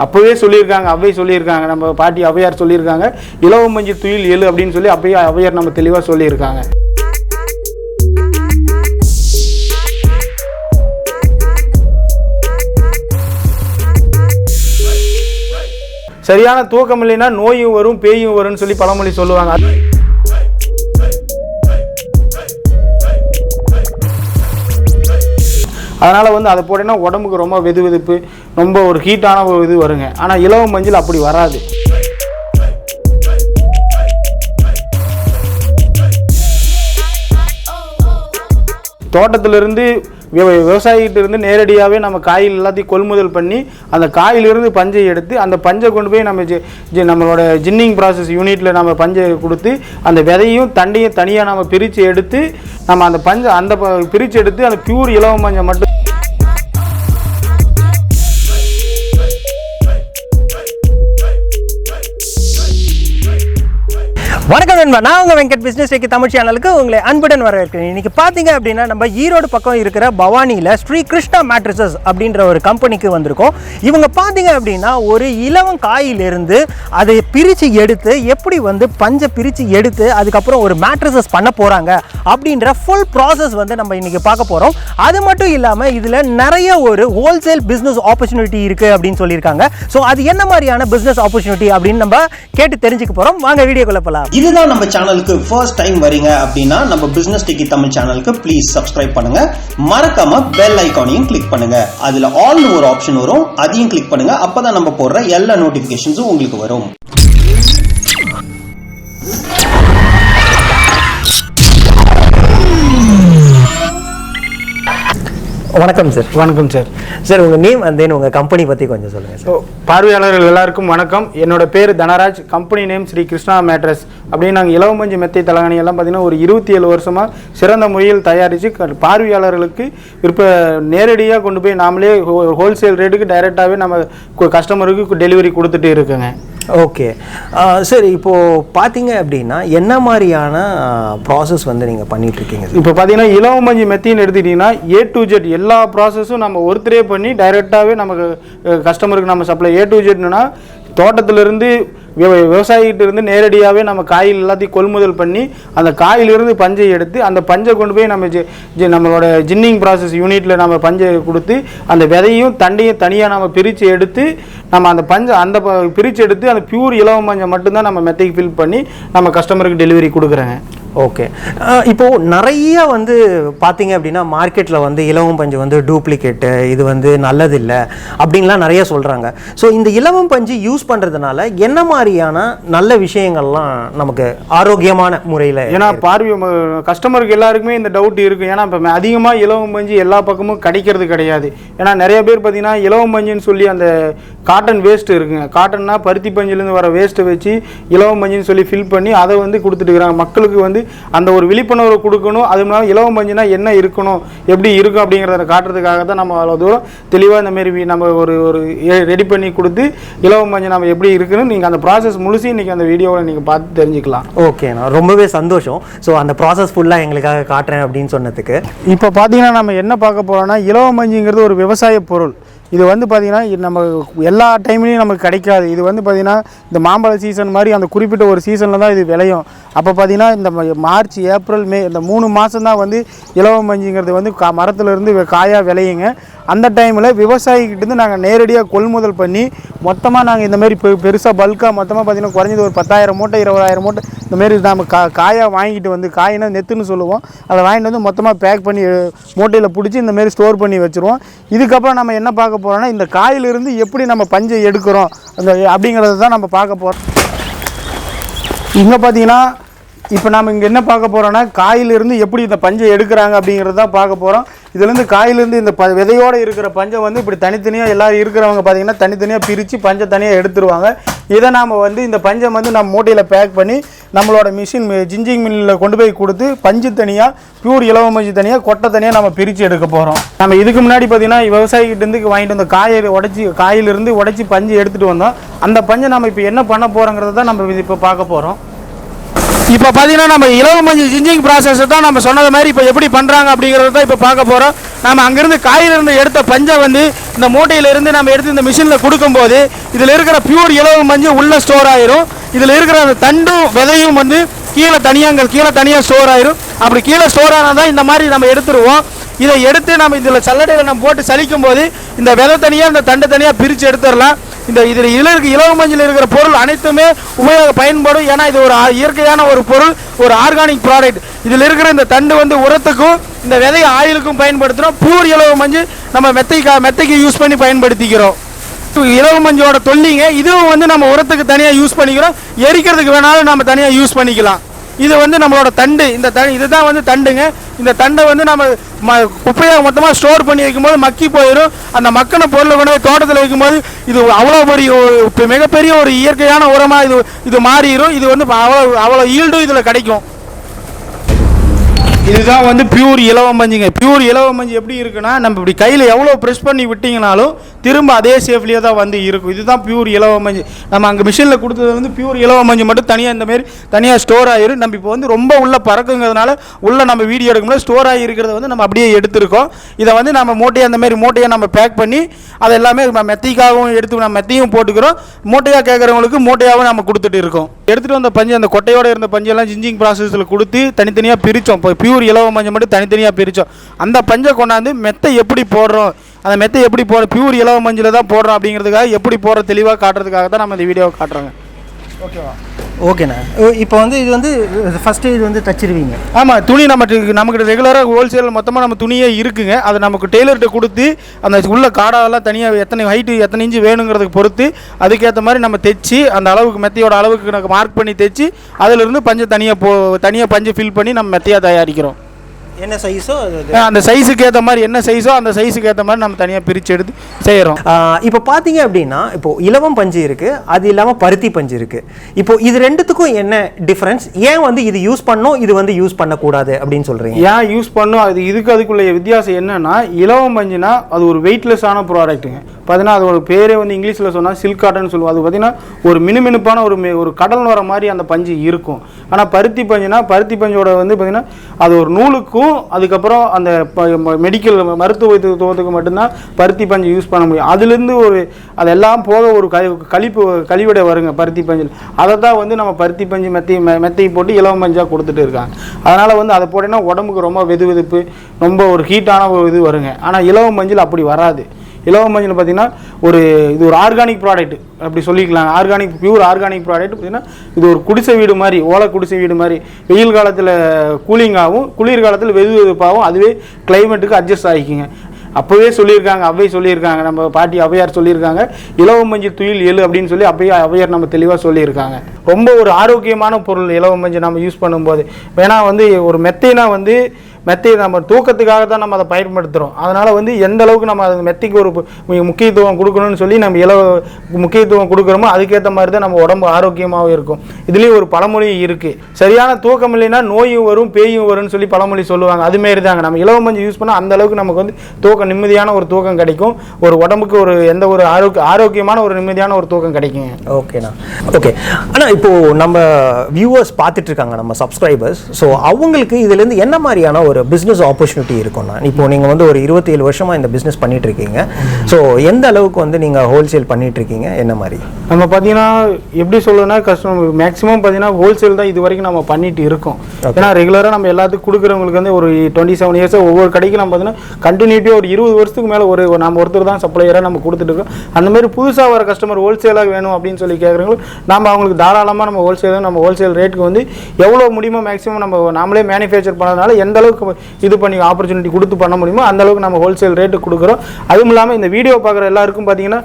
அப்போவே சொல்லியிருக்காங்க, அவ்வை சொல்லியிருக்காங்க, நம்ம பாட்டி ஔவையார் சொல்லியிருக்காங்க, இலவம் பஞ்சு துயில் எழு அப்படின்னு சொல்லி அப்பயே ஔவையார் நம்ம தெளிவாக சொல்லியிருக்காங்க. சரியான தூக்கம் இல்லைன்னா நோயும் வரும் பேயும் வரும்னு சொல்லி பழமொழி சொல்லுவாங்க. அதனால் வந்து அதை போட்டேன்னா உடம்புக்கு ரொம்ப வெதுவெதுப்பு, ரொம்ப ஒரு ஹீட்டான ஒரு இது வருங்க. ஆனால் இலவம் மஞ்சள் அப்படி வராது. தோட்டத்திலிருந்து விவசாயிகிட்ட இருந்து நேரடியாகவே நம்ம காயில் எல்லாத்தையும் கொள்முதல் பண்ணி அந்த காயிலிருந்து பஞ்சை எடுத்து அந்த பஞ்சை கொண்டு போய் நம்ம நம்மளோட ஜின்னிங் ப்ராசஸ் யூனிட்டில் நம்ம பஞ்சை கொடுத்து அந்த விதையும் தண்டையும் தனியாக நம்ம பிரித்து எடுத்து நம்ம அந்த பஞ்சை பிரித்து எடுத்து அந்த பியூர் இலவம் மஞ்சை மட்டும். வணக்கம் நண்பா, நான் உங்கள் வெங்கட் பிஸ்னஸ் டெக்கி தமிழ் சேனலுக்கு உங்களை அன்புடன் வரவேற்கிறேன். இன்றைக்கி பார்த்தீங்க அப்படின்னா நம்ம ஈரோடு பக்கம் இருக்கிற பவானியில் ஸ்ரீ கிருஷ்ணா மேட்ரஸஸ் அப்படின்ற ஒரு கம்பெனிக்கு வந்திருக்கோம். இவங்க பார்த்தீங்க அப்படின்னா ஒரு இலவம் காயிலிருந்து அதை பிரித்து எடுத்து எப்படி வந்து பஞ்சை பிரித்து எடுத்து அதுக்கப்புறம் ஒரு மேட்ரஸஸ் பண்ண போகிறாங்க அப்படின்ற ஃபுல் ப்ராசஸ் வந்து நம்ம இன்றைக்கி பார்க்க போகிறோம். அது மட்டும் இல்லாமல் இதில் நிறைய ஒரு ஹோல்சேல் பிஸ்னஸ் ஆப்பர்ச்சுனிட்டி இருக்குது அப்படின்னு சொல்லியிருக்காங்க. ஸோ அது என்ன மாதிரியான பிஸ்னஸ் ஆப்பர்ச்சுனிட்டி அப்படின்னு நம்ம கேட்டு தெரிஞ்சுக்க போகிறோம். வாங்க வீடியோக்குள்ள போகலாம். இதுதான் நம்ம சேனலுக்கு ஃபர்ஸ்ட் டைம் வரீங்க அப்படின்னா நம்ம பிசினஸ் டெக்கி தமிழ் சேனலுக்கு ப்ளீஸ் சப்ஸ்கிரைப் பண்ணுங்க. மறக்காம பெல் ஐகானையும் கிளிக் பண்ணுங்க. அதுல ஆல்னு ஒரு ஆப்ஷன் வரும், அதையும் கிளிக் பண்ணுங்க. அப்பதான் நம்ம போடுற எல்லா நோட்டிபிகேஷன்ஸும் உங்களுக்கு வரும். வணக்கம் சார். வணக்கம் சார். சார் உங்கள் நேம் அண்ட் தென் உங்கள் கம்பெனி பற்றி கொஞ்சம் சொல்லுங்கள் சார். பார்வையாளர்கள் எல்லாருக்கும் வணக்கம். என்னோட பேர் Dhanaraj. Company name Sri Krishna mattress. அப்படின்னு நாங்கள் இலவம் பஞ்சு மெத்தை தலகாணி எல்லாம் பார்த்தீங்கன்னா ஒரு 27 வருஷமாக சிறந்த முறையில் தயாரித்து பார்வையாளர்களுக்கு நேரடியாக கொண்டு போய் நாமளே ஹோல்சேல் ரேட்டுக்கு டைரெக்டாகவே நம்ம கஸ்டமருக்கு டெலிவரி கொடுத்துட்டு இருக்குங்க. ஓகே சார், இப்போது பார்த்தீங்க அப்படின்னா என்ன மாதிரியான ப்ராசஸ் வந்து நீங்கள் பண்ணிகிட்ருக்கீங்க? இப்போ பார்த்தீங்கன்னா இலவம் பஞ்சு மெத்தின்னு எடுத்துக்கிட்டிங்கன்னா A to Z எல்லா ப்ராசஸும் நம்ம ஒருத்தரே பண்ணி டைரெக்டாகவே நமக்கு கஸ்டமருக்கு நம்ம சப்ளை. A to Zனா தோட்டத்திலிருந்து விவசாயிகிட்ட இருந்து நேரடியாகவே நம்ம காயில் எல்லாத்தையும் கொள்முதல் பண்ணி அந்த காயிலிருந்து பஞ்சை எடுத்து அந்த பஞ்சை கொண்டு போய் நம்ம நம்மளோட ஜின்னிங் ப்ராசஸ் யூனிட்டில் நம்ம பஞ்சை கொடுத்து அந்த விதையும் தண்டையும் தனியாக நம்ம பிரித்து எடுத்து நம்ம அந்த பஞ்சை பிரித்து எடுத்து அந்த பியூர் இலவம் பஞ்சை மட்டும்தான் நம்ம மெத்தைக்கு ஃபில் பண்ணி நம்ம கஸ்டமருக்கு டெலிவரி கொடுக்குறேங்க. ஓகே, இப்போது நிறைய வந்து பார்த்தீங்க அப்படின்னா மார்க்கெட்டில் வந்து இலவம் பஞ்சு வந்து டூப்ளிகேட்டு, இது வந்து நல்லதில்லை அப்படின்லாம் நிறைய சொல்கிறாங்க. ஸோ இந்த இலவம் பஞ்சு யூஸ் பண்ணுறதுனால என்ன மாதிரியான நல்ல விஷயங்கள்லாம் நமக்கு ஆரோக்கியமான முறையில்? ஏன்னா கஸ்டமருக்கு எல்லாருக்குமே இந்த டவுட் இருக்குது. ஏன்னா இப்போ அதிகமாக இலவம் பஞ்சு எல்லா பக்கமும் கிடைக்கிறது கிடையாது. ஏன்னா நிறைய பேர் பார்த்தீங்கன்னா இலவம் பஞ்சுன்னு சொல்லி அந்த காட்டன் வேஸ்ட்டு இருக்குங்க. காட்டன்னா பருத்தி பஞ்சிலேருந்து வர வேஸ்ட்டை வச்சு இலவம் பஞ்சுன்னு சொல்லி ஃபில் பண்ணி அதை வந்து கொடுத்துட்டு இருக்கிறாங்க. மக்களுக்கு வந்து அந்த ஒரு விழிப்புணர்வு கொடுக்கணும். அது இல்லாமல் இலவம் பஞ்சுனா என்ன இருக்கணும், எப்படி இருக்கும் அப்படிங்கிறத காட்டுறதுக்காக தான் நம்ம அவ்வளோ தூரம் தெளிவாக இந்த மாரி நம்ம ஒரு ரெடி பண்ணி கொடுத்து இலவம் பஞ்சு நம்ம எப்படி இருக்குன்னு நீங்கள் அந்த ப்ராசஸ் முழுசி இன்றைக்கி அந்த வீடியோவில் நீங்கள் பார்த்து தெரிஞ்சுக்கலாம். ஓகே, நான் ரொம்பவே சந்தோஷம். ஸோ அந்த ப்ராசஸ் ஃபுல்லாக எங்களுக்காக காட்டுறேன் அப்படின்னு சொன்னதுக்கு. இப்போ பார்த்தீங்கன்னா நம்ம என்ன பார்க்க போகிறோம்னா இலவம் பஞ்சுங்கிறது ஒரு விவசாய பொருள். இது வந்து பார்த்திங்கன்னா நம்ம எல்லா டைம்லேயும் நமக்கு கிடைக்காது. இது வந்து பார்த்திங்கன்னா இந்த மாம்பழ சீசன் மாதிரி அந்த குறிப்பிட்ட ஒரு சீசனில் தான் இது விளையும். அப்போ பார்த்திங்கன்னா இந்த மார்ச் ஏப்ரல் மே இந்த 3 மாதம் தான் வந்து இலவம் பஞ்சுங்கிறது வந்து மரத்துலேருந்து காயாக விளையுங்க. அந்த டைமில் விவசாயிக்கிட்டேருந்து நாங்கள் நேரடியாக கொள்முதல் பண்ணி மொத்தமாக நாங்கள் இந்தமாரி பெருசாக பல்காக மொத்தமாக பார்த்திங்கன்னா குறைஞ்சது ஒரு 10,000 மூட்டை 20,000 மூட்டை இந்தமாரி நம்ம காயாக வாங்கிட்டு வந்து, காயினா நெத்துன்னு சொல்லுவோம், அதை வாங்கிட்டு வந்து மொத்தமாக பேக் பண்ணி மூட்டையில் பிடிச்சி இந்தமாரி ஸ்டோர் பண்ணி வச்சுருவோம். இதுக்கப்புறம் நம்ம என்ன பார்க்க போகிறோம்னா இந்த காயிலிருந்து எப்படி நம்ம பஞ்சை எடுக்கிறோம் அப்படிங்கிறது தான் நம்ம பார்க்க போகிறோம். இங்கே பார்த்தீங்கன்னா இப்போ நம்ம இங்கே என்ன பார்க்க போகிறோன்னா காயிலிருந்து எப்படி இந்த பஞ்சை எடுக்கிறாங்க அப்படிங்கிறது தான் பார்க்க போகிறோம். இதுலேருந்து காயிலிருந்து இந்த விதையோடு இருக்கிற பஞ்சை வந்து இப்படி தனித்தனியாக எல்லோரும் இருக்கிறவங்க பார்த்திங்கன்னா தனித்தனியாக பிரித்து பஞ்சை தனியாக எடுத்துருவாங்க. இதை நாம் வந்து இந்த பஞ்சை வந்து நம்ம மூட்டையில் பேக் பண்ணி நம்மளோட மிஷின் ஜிஞ்சிங் மில்லில் கொண்டு போய் கொடுத்து பஞ்சு தனியாக பியூர் இலவம் பஞ்சு தனியாக கொட்டை தனியாக நம்ம பிரித்து எடுக்க போகிறோம். நம்ம இதுக்கு முன்னாடி பார்த்திங்கன்னா விவசாயிகிட்டேருந்து வாங்கிட்டு வந்த காயிலிருந்து உடச்சி பஞ்சு எடுத்துகிட்டு வந்தோம். அந்த பஞ்சை நம்ம இப்போ என்ன பண்ண போகிறோங்கிறத தான் நம்ம இப்போ பார்க்க போகிறோம். இப்போ பார்த்தீங்கன்னா நம்ம இலவ மஞ்சள் ஜிஞ்சிங் ப்ராசஸ் தான் நம்ம சொன்னது மாதிரி இப்போ எப்படி பண்ணுறாங்க அப்படிங்கிறத தான் இப்போ பார்க்க போகிறோம். நம்ம அங்கேருந்து காயிலிருந்து எடுத்த பஞ்சை வந்து இந்த மூட்டையிலிருந்து நம்ம எடுத்து இந்த மிஷினில் கொடுக்கும்போது இதில் இருக்கிற பியூர் இலவ மஞ்சள் உள்ளே ஸ்டோர் ஆயிரும். இதில் இருக்கிற அந்த தண்டும் விதையும் வந்து கீழே தனியாக ஸ்டோர் ஆயிரும். அப்படி கீழே ஸ்டோர் ஆனால் தான் இந்த மாதிரி நம்ம எடுத்துருவோம். இதை எடுத்து நம்ம இதில் சல்லடையில் நம்ம போட்டு சலிக்கும் போது இந்த விதை தனியாக இந்த தண்டை தனியாக பிரித்து எடுத்துடலாம். இதில் இலவ மஞ்சள் இருக்கிற பொருள் அனைத்துமே பயன்படும். ஏன்னா இது ஒரு இயற்கையான ஒரு பொருள், ஒரு ஆர்கானிக் ப்ராடக்ட். இதில் இருக்கிற இந்த தண்டு வந்து உரத்துக்கும் இந்த விதை ஆயிலுக்கும் பயன்படுத்துகிறோம். பியூர் இலவ மஞ்சள் நம்ம மெத்தைக்கு யூஸ் பண்ணி பயன்படுத்திக்கிறோம். இலவ மஞ்சளோட தொல்லிங்க இதுவும் வந்து நம்ம உரத்துக்கு தனியாக யூஸ் பண்ணிக்கிறோம். எரிக்கிறதுக்கு வேணாலும் நம்ம தனியாக யூஸ் பண்ணிக்கலாம். இது வந்து நம்மளோட தண்டு, இதுதான் வந்து தண்டுங்க. இந்த தண்டை வந்து நம்ம குப்பையாக மொத்தமாக ஸ்டோர் பண்ணி வைக்கும்போது மக்கி போயிடும். அந்த மக்கின பொருளை கொண்டு போய் தோட்டத்தில் வைக்கும்போது இது அவ்வளோ மிகப்பெரிய ஒரு இயற்கையான உரமாக இது மாறிடும். இது வந்து அவ்வளோ ஈல்டும் இதில் கிடைக்கும். இதுதான் வந்து பியூர் இலவ மஞ்சுங்க. பியூர் இலவ மஞ்சு எப்படி இருக்குன்னா, நம்ம இப்படி கையில் எவ்வளோ ப்ரெஸ் பண்ணி விட்டிங்கனாலும் திரும்ப அதே சேஃப்லியாக தான் வந்து இருக்கும். இதுதான் பியூர் இலவ மஞ்சு. நம்ம அங்கே மிஷினில் கொடுத்தது வந்து பியூர் இலவ மஞ்சு மட்டும் தனியாக இந்தமாரி தனியாக ஸ்டோர் ஆகிரும். நம்ம இப்போ வந்து ரொம்ப உள்ள பறக்குங்கிறதுனால உள்ள நம்ம வீடியோ எடுக்கும்போது ஸ்டோர் ஆகி இருக்கிறத வந்து நம்ம அப்படியே எடுத்துருக்கோம். இதை வந்து நம்ம மூட்டையை நம்ம பேக் பண்ணி அதை எல்லாமே மெத்திக்காகவும் எடுத்து நம்ம மெத்தையும் போட்டுக்கிறோம். மூட்டையாக கேட்குறவங்களுக்கு மூட்டையாகவும் நம்ம கொடுத்துட்டு இருக்கோம். எடுத்துகிட்டு வந்த பஞ்சு, அந்த கொட்டையோடு இருந்த பஞ்செல்லாம் ஜிஞ்சிங் ப்ராசஸில் கொடுத்து தனித்தனியாக பிரித்தோம். இப்போ பியூர் இலவ மஞ்சள் மட்டும் தனித்தனியாக பிரித்தோம். அந்த பஞ்சை கொண்டாந்து மெத்தை எப்படி போடுறோம், அந்த மெத்தை எப்படி பியூர் இலவ மஞ்சள் தான் போடுறோம் அப்படிங்கிறதுக்காக எப்படி போடுற தெளிவாக காட்டுறதுக்காக தான் நம்ம இந்த வீடியோவை காட்டுறோங்க. ஓகேவா? ஓகேண்ணா. இப்போ வந்து இது வந்து ஃபஸ்ட்டு இது வந்து தச்சிருவீங்க? ஆமாம். துணி நமக்கு ரெகுலராக ஹோல்சேல் மொத்தமாக நம்ம துணியே இருக்குங்க. அதை நமக்கு டெய்லர்கிட்ட கொடுத்து அந்த உள்ள காடாவெல்லாம் தனியாக எத்தனை ஹைட்டு எத்தனை இன்ச்சு வேணுங்கிறதுக்கு பொறுத்து அதுக்கேற்ற மாதிரி நம்ம தைச்சி அந்த அளவுக்கு மெத்தையோட அளவுக்கு எனக்கு மார்க் பண்ணி தைச்சி அதிலிருந்து பஞ்சை தனியாக பஞ்சை ஃபில் பண்ணி நம்ம மெத்தையாக தயாரிக்கிறோம். என்ன சைஸோ அந்த சைஸுக்கு ஏற்ற மாதிரி என்ன சைஸோ அந்த சைஸுக்கு ஏற்ற மாதிரி நம்ம தனியாக பிரித்து எடுத்து செய்கிறோம். இப்போ பார்த்தீங்க அப்படின்னா இப்போ இலவம் பஞ்சு இருக்குது, அது இல்லாமல் பருத்தி பஞ்சு இருக்குது. இப்போ இது ரெண்டுத்துக்கும் என்ன டிஃப்ரென்ஸ்? ஏன் வந்து இது யூஸ் பண்ணோம், இது வந்து யூஸ் பண்ணக்கூடாது அப்படின்னு சொல்கிறீங்க? ஏன் யூஸ் பண்ணோம், அதுக்குள்ள வித்தியாசம் என்னன்னா, இலவம் பஞ்சுனா அது ஒரு வெயிட்லெஸ்ஸான ப்ராடக்ட்டுங்க. பார்த்தீங்கன்னா அதோட பேரே வந்து இங்கிலீஷில் சொன்னால் சில்க் காட்டன் சொல்லுவோம். அது பார்த்தீங்கன்னா ஒரு மினுமினுப்பான ஒரு கடல் வர மாதிரி அந்த பஞ்சு இருக்கும். ஆனால் பருத்தி பஞ்சோட வந்து பார்த்தீங்கன்னா அது ஒரு நூலுக்கும் அதுக்கப்புறம் அந்த மெடிக்கல் மருத்துவத்துவத்துக்கு மட்டும்தான் பருத்தி பஞ்சு யூஸ் பண்ண முடியும். அதுலேருந்து அதெல்லாம் போக ஒரு கழிவிட வருங்க பருத்தி பஞ்சில். அதை தான் வந்து நம்ம பருத்தி பஞ்சு மெத்தை போட்டு இலவம் பஞ்சாக கொடுத்துட்டு இருக்காங்க. அதனால் வந்து அதை போட்டோன்னா உடம்புக்கு ரொம்ப வெதுவெதுப்பு, ரொம்ப ஒரு ஹீட்டான ஒரு இது வருங்க. ஆனால் இலவம் பஞ்சில் அப்படி வராது. இலவம் மஞ்சள் பார்த்தீங்கன்னா இது ஒரு ஆர்கானிக் ப்ராடக்ட் அப்படி சொல்லிக்கலாம். பியூர் ஆர்கானிக் ப்ராடக்ட் பார்த்தீங்கன்னா இது ஒரு குடிசை வீடு மாதிரி, ஓலை குடிசை வீடு மாதிரி. வெயில் காலத்தில் கூலிங்காகவும் குளிர் காலத்தில் வெதுவெதுப்பாகவும் அதுவே கிளைமேட்டுக்கு அட்ஜஸ்ட் ஆகிக்குங்க. அவை சொல்லியிருக்காங்க நம்ம பாட்டி அவையார் சொல்லியிருக்காங்க, இலவம் மஞ்சள் துயில் எழு அப்படின்னு சொல்லி அவையார் நம்ம தெளிவாக சொல்லியிருக்காங்க. ரொம்ப ஒரு ஆரோக்கியமான பொருள் இலவம் மஞ்சள் நம்ம யூஸ் பண்ணும்போது. ஏன்னா வந்து ஒரு மெத்தையை நம்ம தூக்கத்துக்காக தான் நம்ம அதை பயன்படுத்துகிறோம். அதனால் வந்து எந்த அளவுக்கு நம்ம அது மெத்தைக்கு ஒரு முக்கியத்துவம் கொடுக்கணும்னு சொல்லி நம்ம முக்கியத்துவம் கொடுக்குறோமோ அதுக்கேற்ற மாதிரி தான் நம்ம உடம்பு ஆரோக்கியமாகவும் இருக்கும். இதுலேயும் ஒரு பழமொழி இருக்குது, சரியான தூக்கம் இல்லைன்னா நோயும் வரும் பேயும் வரும்னு சொல்லி பழமொழி சொல்லுவாங்க. அதுமாரி தாங்க நம்ம இலவம் மஞ்சள் யூஸ் பண்ணால் அந்த அளவுக்கு நமக்கு வந்து நிம்மதியான ஒரு தூக்கம் கிடைக்கும். ஒரு உடம்புக்கு எந்த ஒரு ஆரோக்கியமான ஒரு நிம்மதியான ஒரு தூக்கம் கிடைக்குங்க. ஓகேண்ணா. ஓகே. ஆனால் இப்போது நம்ம வியூவர்ஸ் பார்த்துட்டு இருக்காங்க, நம்ம சப்ஸ்கிரைபர்ஸ். ஸோ அவங்களுக்கு இதுலேருந்து என்ன மாதிரியான ஒரு பிஸ்னஸ் ஆப்பர்ச்சுனிட்டி இருக்கும்னா, இப்போ நீங்கள் வந்து ஒரு 27 வருஷமாக இந்த பிஸ்னஸ் பண்ணிட்டு இருக்கீங்க. ஸோ எந்த அளவுக்கு வந்து நீங்கள் ஹோல்சேல் பண்ணிட்டு இருக்கீங்க, என்ன மாதிரி? நம்ம பார்த்தீங்கன்னா எப்படி சொல்லணும்னா கஸ்டமர் மேக்ஸிமம் பார்த்தீங்கன்னா ஹோல்சேல் தான் இது வரைக்கும் நம்ம பண்ணிட்டு இருக்கோம். ஏன்னா ரெகுலராக நம்ம எல்லாத்துக்கும் கொடுக்குறவங்களுக்கு வந்து ஒரு 27 இயர்ஸ் ஒவ்வொரு கடைக்கு நம்ம பார்த்தீங்கன்னா கண்டினியூட்டியாக ஒரு 20 வருஷத்துக்கு மேலே நம்ம ஒருத்தர் தான் சப்ளையராக நம்ம கொடுத்துட்டு இருக்கோம். அந்த மாதிரி புதுசாக வர கஸ்டமர் ஹோல்சேலாக வேணும் அப்படின்னு சொல்லி கேட்குறவங்களும் நம்ம அவங்களுக்கு தாராளமாக நம்ம ஹோல்சேல் ரேட்டுக்கு வந்து எவ்வளோ முடியுமோ மேக்ஸிமம் நாமளே மேனுஃபேக்சர் பண்ணதுனால எந்த அளவுக்கு இது பண்ணி ஆப்பர்ச்சுனிட்டி கொடுத்து பண்ண முடியுமோ அந்த அளவுக்கு நம்ம ஹோல்சேல் ரேட்டு கொடுக்குறோம். அதுவும் இல்லாமல் இந்த வீடியோ பார்க்குற எல்லாருக்கும் பார்த்தீங்கன்னா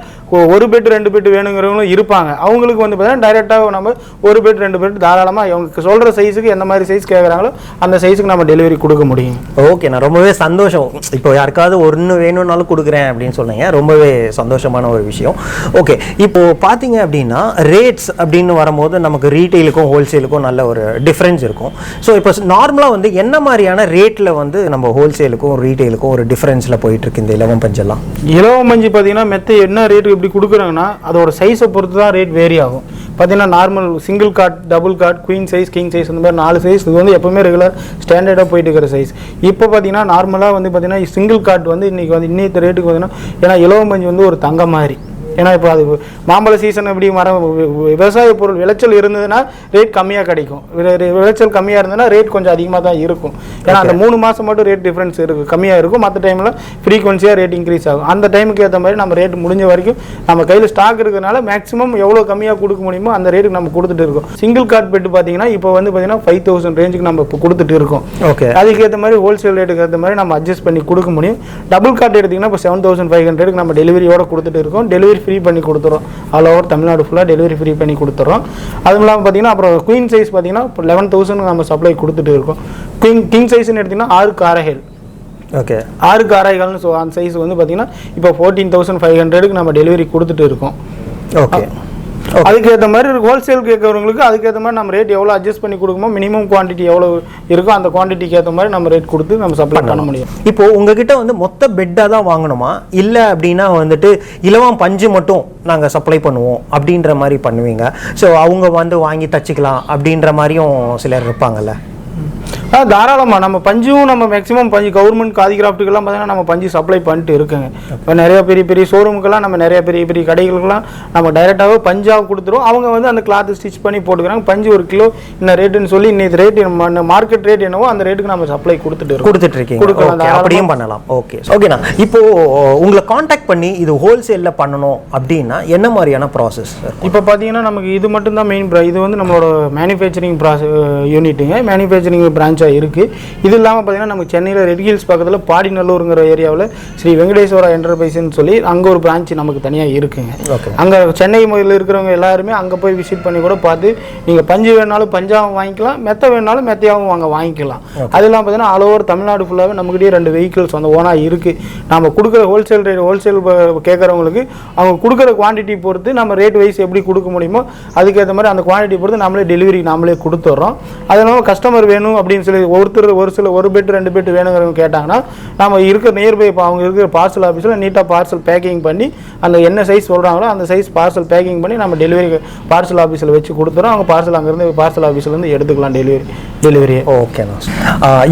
ஒரு பெட் 2 பெட் வேணுங்கிறவங்களும் இருப்பாங்க. அவங்களுக்கு வந்து பார்த்தீங்கன்னா டைரெக்டாக நம்ம ஒரு பெட் 2 பெட் தாராளமாக அவங்க சொல்கிற சைஸுக்கு எந்த மாதிரி சைஸ் கேட்குறாங்களோ அந்த சைஸுக்கு நம்ம டெலிவரி கொடுக்க முடியும். ஓகே, நான் ரொம்பவே சந்தோஷம். இப்போ யாருக்காவது ஒன்று வேணும்னாலும் கொடுக்குறேன் அப்படின்னு சொன்னீங்க, ரொம்பவே சந்தோஷமான ஒரு விஷயம். ஓகே, இப்போ பார்த்தீங்க அப்படின்னா ரேட்ஸ் அப்படின்னு வரும்போது நமக்கு ரீட்டெயிலுக்கும் ஹோல்சேலுக்கும் நல்ல ஒரு டிஃப்ரென்ஸ் இருக்கும். ஸோ இப்போ நார்மலாக வந்து என்ன மாதிரியான ரேட்டில் வந்து நம்ம ஹோல்சேலுக்கும் ரீட்டெயிலுக்கும் ஒரு டிஃப்ரென்ஸில் போயிட்டு இருக்கு இந்த இலவம் பஞ்செல்லாம்? இலவம் பஞ்சு பார்த்தீங்கன்னா மெத்தை என்ன ரேட்டுக்கு இப்படி கொடுக்குறாங்கன்னா அதோட சைஸை பொறுத்து தான் ரேட் வேரி ஆகும். பார்த்தீங்கன்னா normal single cot, double cot, queen size, king size, அந்த மாதிரி 4 சைஸ். இது வந்து எப்பவுமே ரெகுலர் ஸ்டாண்டர்டாக போயிட்டு இருக்கிற சைஸ். இப்போ பார்த்தீங்கன்னா நார்மலாக வந்து பார்த்தீங்கன்னா சிங்கிள் காட் வந்து இன்றைக்கி வந்து இன்னைக்கு ரேட்டுக்கு பார்த்தீங்கன்னா, ஏன்னா இலவம் பஞ்சு வந்து ஒரு தங்க மாதிரி. ஏன்னா இப்போ அது மாம்பழ சீசன் எப்படி விவசாய பொருள் விளைச்சல் இருந்ததுன்னா ரேட் கம்மியாக கிடைக்கும். விளைச்சல் கம்மியாக இருந்ததுன்னா ரேட் கொஞ்சம் அதிகமாக தான் இருக்கும். ஏன்னா அந்த 3 மாதம் மட்டும் ரேட் டிஃப்ரென்ஸ் இருக்குது, கம்மியாக இருக்கும். மற்ற டைமில் ஃப்ரீக்வன்சியாக ரேட் இன்க்ரீஸ் ஆகும். அந்த டைமுக்கு ஏற்ற மாதிரி நம்ம ரேட் முடிஞ்ச வரைக்கும் நம்ம கையில் ஸ்டாக் இருக்கிறதுனால மேக்ஸிமம் எவ்வளோ கம்மியாக கொடுக்க முடியுமோ அந்த ரேட்டுக்கு நம்ம கொடுத்துட்டு இருக்கோம். சிங்கிள் கார்ட் பெட்டு பார்த்தீங்கன்னா இப்போ வந்து பார்த்தீங்கன்னா 5000 ரேஞ்சுக்கு நம்ம இப்போ கொடுத்துட்டு இருக்கோம். ஓகே, அதுக்கேற்ற மாதிரி ஹோல்சேல் ரேட்டுக்கு ஏற்ற மாதிரி நம்ம அட்ஜஸ்ட் பண்ணி கொடுக்க முடியும். டபுள் கார்ட் எடுத்திங்கன்னா இப்போ 7500 நம்ம டெலிவரியோட கொடுத்துட்டு இருக்கோம். டெலிவரி ஃப்ரீ பண்ணி கொடுத்துறோம். ஆல் ஓவர் தமிழ்நாடு ஃபுல்லாக டெலிவரி ஃப்ரீ பண்ணி கொடுத்துறோம். அதுவும் இல்லாமல் பார்த்தீங்கன்னா அப்புறம் குயின் சைஸ் பார்த்தீங்கன்னா இப்போ 11,000 நம்ம சப்ளை கொடுத்துட்டு இருக்கோம். கிங் சைஸ்ன்னு எடுத்திங்கன்னா 6 காரைகள். ஓகே, 6 காரைகள்னு அந்த சைஸ் வந்து பார்த்தீங்கன்னா இப்போ 14,500 நம்ம டெலிவரி கொடுத்துட்டு இருக்கோம். ஓகே, அதுக்கேற்ற மாதிரி ஹோல்சேல் கேட்குறவங்களுக்கு அதுக்கேற்ற மாதிரி நம்ம ரேட் எவ்வளோ அட்ஜஸ்ட் பண்ணி கொடுக்குமோ, மினிமம் குவான்டிட்டி எவ்வளோ இருக்கோ அந்த குவான்டிட்டிக்கு ஏற்ற மாதிரி நம்ம ரேட் கொடுத்து நம்ம சப்ளை பண்ண முடியும். இப்போ உங்ககிட்ட வந்து மொத்த பெட்டாக தான் வாங்கணுமா, இல்லை அப்படின்னா வந்துட்டு இலவம் பஞ்சு மட்டும் நாங்கள் சப்ளை பண்ணுவோம் அப்படின்ற மாதிரி பண்ணுவீங்க? ஸோ அவங்க வந்து வாங்கி தச்சுக்கலாம் அப்படின்ற மாதிரியும் சிலர் இருப்பாங்கல்ல? தாராளமாக நம்ம பஞ்சும் நம்ம மேக்ஸிமம் பஞ்சு கவர்மெண்ட் காதி கிராஃப்ட்டுக்கெல்லாம் பார்த்தீங்கன்னா நம்ம பஞ்சு சப்ளை பண்ணிட்டு இருக்குங்க. இப்போ நிறைய பெரிய பெரிய ஷோரூமுக்கெல்லாம் நம்ம நிறைய பெரிய பெரிய கடைகளுக்கெல்லாம் நம்ம டைரெக்டாகவே பஞ்சாக கொடுத்துருவோம். அவங்க வந்து அந்த கிளாத்து ஸ்டிச் பண்ணி போட்டுக்கிறாங்க. பஞ்சு 1 கிலோ இந்த ரேட்டுன்னு சொல்லி இன்னைக்கு ரேட்டு மார்க்கெட் ரேட் என்னவோ அந்த ரேட்டுக்கு நம்ம சப்ளை கொடுத்துட்டு இருக்கோம். அப்படியும் பண்ணலாம். ஓகே, ஓகேண்ணா. இப்போ உங்களை காண்டாக்ட் பண்ணி இது ஹோல்சேலில் பண்ணணும் அப்படின்னா என்ன மாதிரியான ப்ராசஸ்? இப்போ பார்த்தீங்கன்னா நமக்கு இது மட்டும் தான் மெயின். இது வந்து நம்மளோட மேனுஃபேக்சரிங் யூனிட்டுங்க, மேனுஃபேக்சரிங் பிரான்ச்சாக இருக்குது. இது இல்லாமல் பார்த்தீங்கன்னா நம்ம சென்னையில் ரெட்ஹில்ஸ் பக்கத்தில் பாடிநல்லூருங்கிற ஏரியாவில் ஸ்ரீ வெங்கடேஸ்வரா என்டர்பிரைஸ்ன்னு சொல்லி அங்கே ஒரு பிரான்ச் நமக்கு தனியாக இருக்குங்க. அங்கே சென்னை முதலில் இருக்கிறவங்க எல்லாருமே அங்கே போய் விசிட் பண்ணி கூட பார்த்து நீங்கள் பஞ்சு வேணாலும் பஞ்சாவும் வாங்கிக்கலாம், மெத்த வேணாலும் மெத்தையாகவும் வாங்கிக்கலாம். அது இல்லாமல் பார்த்தீங்கன்னா ஆல் ஓவர் தமிழ்நாடு ஃபுல்லாகவே நம்மகிட்டே 2 வெஹிக்கிள்ஸ் அந்த ஓனாக இருக்குது. நம்ம கொடுக்குற ஹோல்சேல் ரேட் ஹோல்சேல் கேட்குறவங்களுக்கு அவங்க கொடுக்குற குவான்டிட்டி பொறுத்து நம்ம ரேட் வைஸ் எப்படி கொடுக்க முடியுமோ அதுக்கேற்ற மாதிரி அந்த குவான்டிட்டி பொறுத்து நம்மளே டெலிவரி நாமளே கொடுத்துட்றோம். அது இல்லாமல் கஸ்டமர் வேணும் அப்படின்னு சொல்லி ஒரு பெட் 2 பெட் வேணுங்கிறவங்க கேட்டாங்கன்னா நம்ம இருக்கிற நியர்பை அவங்க இருக்கிற பார்சல் ஆஃபீஸில் நீட்டாக பார்சல் பேக்கிங் பண்ணி அந்த என்ன சைஸ் சொல்கிறாங்களோ அந்த சைஸ் பார்சல் பேக்கிங் பண்ணி நம்ம டெலிவரி பார்சல் ஆஃபீஸில் வச்சு கொடுத்துறோம். அவங்க பார்சல் அங்கேருந்து பார்சல் ஆஃபீஸ்லேருந்து எடுத்துக்கலாம் டெலிவரி. ஓகேண்ணா.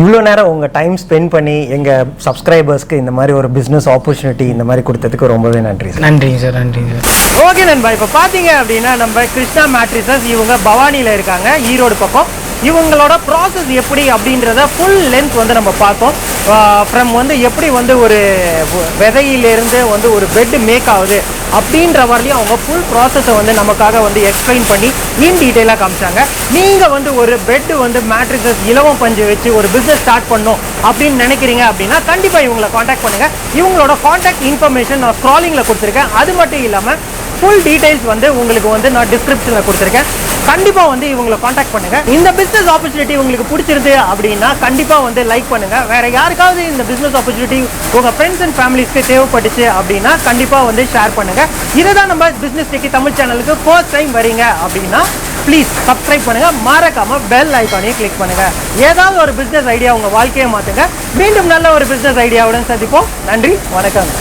இவ்வளோ நேரம் உங்கள் டைம் ஸ்பெண்ட் பண்ணி எங்கள் சப்ஸ்கிரைபர்ஸ்க்கு இந்த மாதிரி ஒரு பிஸ்னஸ் ஆப்பர்ச்சுனிட்டி இந்த மாதிரி கொடுத்ததுக்கு ரொம்பவே நன்றி சார். நன்றிங்க சார். ஓகே நண்பா, இப்போ பார்த்தீங்க அப்படின்னா நம்ம கிருஷ்ணா மேட்ரிசஸ் இவங்க பவானியில் இருக்காங்க, ஈரோடு பக்கம். இவங்களோட ப்ராசஸ் எப்படி அப்படின்றத ஃபுல் லென்த் வந்து நம்ம பார்த்தோம். ஃப்ரம் வந்து எப்படி வந்து ஒரு விதையிலேருந்து வந்து ஒரு பெட் மேக் ஆகுது அப்படின்ற மாதிரியும் அவங்க ஃபுல் ப்ராசஸை வந்து நமக்காக வந்து எக்ஸ்பிளைன் பண்ணி இன் டீட்டெயிலாக காமிச்சாங்க. நீங்கள் வந்து ஒரு பெட்டு வந்து மேட்ரிசஸ் இலவம் பஞ்சு வச்சு ஒரு பிஸ்னஸ் ஸ்டார்ட் பண்ணணும் அப்படின்னு நினைக்கிறீங்க அப்படின்னா கண்டிப்பாக இவங்களை காண்டாக்ட் பண்ணுங்கள். இவங்களோட காண்டாக்ட் இன்ஃபர்மேஷன் நான் ஸ்க்ராலிங்கில் கொடுத்துருக்கேன். அது மட்டும் இல்லாமல் ஃபுல் டீடைல்ஸ் வந்து உங்களுக்கு வந்து நான் டிஸ்கிரிப்ஷனில் கொடுத்துருக்கேன். கண்டிப்பாக வந்து இவங்களை காண்டாக்ட் பண்ணுங்கள். இந்த பிஸ்னஸ் ஆப்பர்ச்சுனிட்டி உங்களுக்கு பிடிச்சிருது அப்படின்னா கண்டிப்பாக வந்து லைக் பண்ணுங்கள். வேறு யாருக்காவது இந்த பிஸ்னஸ் ஆப்பர்ச்சுனிட்டி உங்கள் ஃப்ரெண்ட்ஸ் அண்ட் ஃபேமிலிஸ்க்கு தேவைப்பட்டுச்சு அப்படின்னா கண்டிப்பாக வந்து ஷேர் பண்ணுங்கள். இதை தான் நம்ம பிஸ்னஸ் டெக்கி தமிழ் சேனலுக்கு ஃபர்ஸ்ட் டைம் வரீங்க அப்படின்னா ப்ளீஸ் சப்ஸ்கிரைப் பண்ணுங்கள். மறக்காமல் பெல் ஐக்கானையும் கிளிக் பண்ணுங்கள். ஏதாவது ஒரு பிஸ்னஸ் ஐடியா உங்கள் வாழ்க்கையை மாற்றுங்க. மீண்டும் நல்ல ஒரு பிஸ்னஸ் ஐடியாவுடன் சந்திப்போம். நன்றி, வணக்கம்.